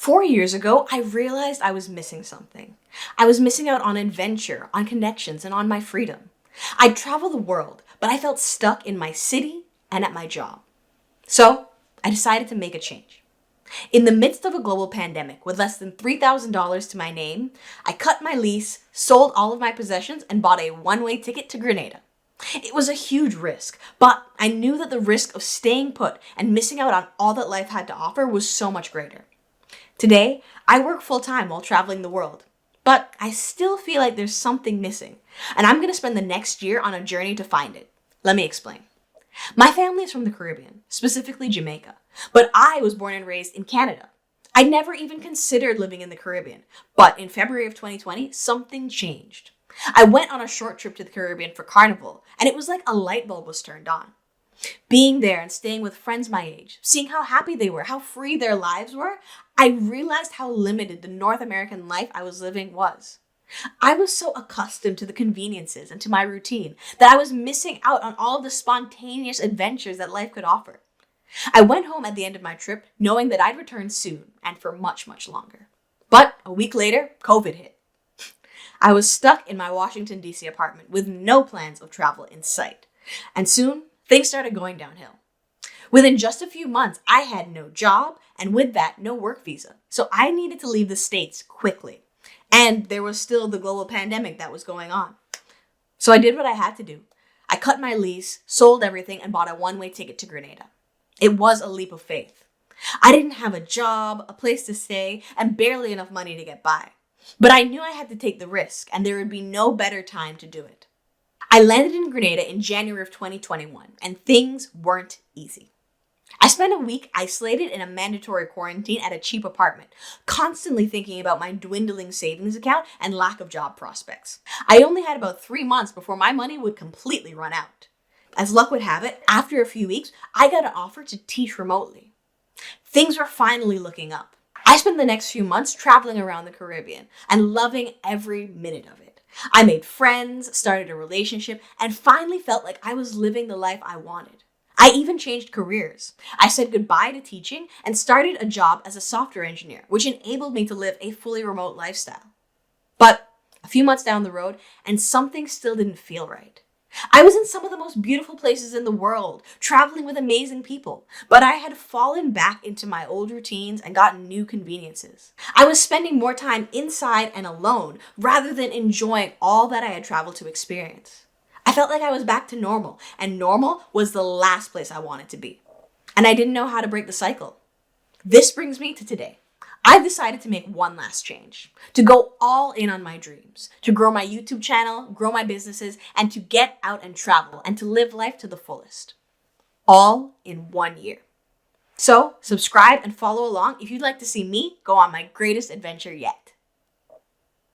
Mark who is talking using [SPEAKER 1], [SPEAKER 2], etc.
[SPEAKER 1] 4 years ago, I realized I was missing something. I was missing out on adventure, on connections, and on my freedom. I'd travel the world, but I felt stuck in my city and at my job. So I decided to make a change. In the midst of a global pandemic with less than $3,000 to my name, I cut my lease, sold all of my possessions, and bought a one-way ticket to Grenada. It was a huge risk, but I knew that the risk of staying put and missing out on all that life had to offer was so much greater. Today, I work full-time while traveling the world, but I still feel like there's something missing, and I'm going to spend the next year on a journey to find it. Let me explain. My family is from the Caribbean, specifically Jamaica, but I was born and raised in Canada. I never even considered living in the Caribbean, but in February of 2020, something changed. I went on a short trip to the Caribbean for Carnival, and it was like a light bulb was turned on. Being there and staying with friends my age, seeing how happy they were, how free their lives were, I realized how limited the North American life I was living was. I was so accustomed to the conveniences and to my routine that I was missing out on all of the spontaneous adventures that life could offer. I went home at the end of my trip knowing that I'd return soon and for much, much longer. But a week later, COVID hit. I was stuck in my Washington, D.C. apartment with no plans of travel in sight. And soon, things started going downhill. Within just a few months, I had no job, and with that, no work visa. So I needed to leave the States quickly. And there was still the global pandemic that was going on. So I did what I had to do. I cut my lease, sold everything, and bought a one-way ticket to Grenada. It was a leap of faith. I didn't have a job, a place to stay, and barely enough money to get by. But I knew I had to take the risk, and there would be no better time to do it. I landed in Grenada in January of 2021, and things weren't easy. I spent a week isolated in a mandatory quarantine at a cheap apartment, constantly thinking about my dwindling savings account and lack of job prospects. I only had about 3 months before my money would completely run out. As luck would have it, after a few weeks, I got an offer to teach remotely. Things were finally looking up. I spent the next few months traveling around the Caribbean and loving every minute of it. I made friends, started a relationship, and finally felt like I was living the life I wanted. I even changed careers. I said goodbye to teaching and started a job as a software engineer, which enabled me to live a fully remote lifestyle. But a few months down the road, and something still didn't feel right. I was in some of the most beautiful places in the world, traveling with amazing people, but I had fallen back into my old routines and gotten new conveniences. I was spending more time inside and alone rather than enjoying all that I had traveled to experience. I felt like I was back to normal, and normal was the last place I wanted to be. And I didn't know how to break the cycle. This brings me to today. I've decided to make one last change, to go all in on my dreams, to grow my YouTube channel, grow my businesses, and to get out and travel and to live life to the fullest. All in 1 year. So subscribe and follow along if you'd like to see me go on my greatest adventure yet.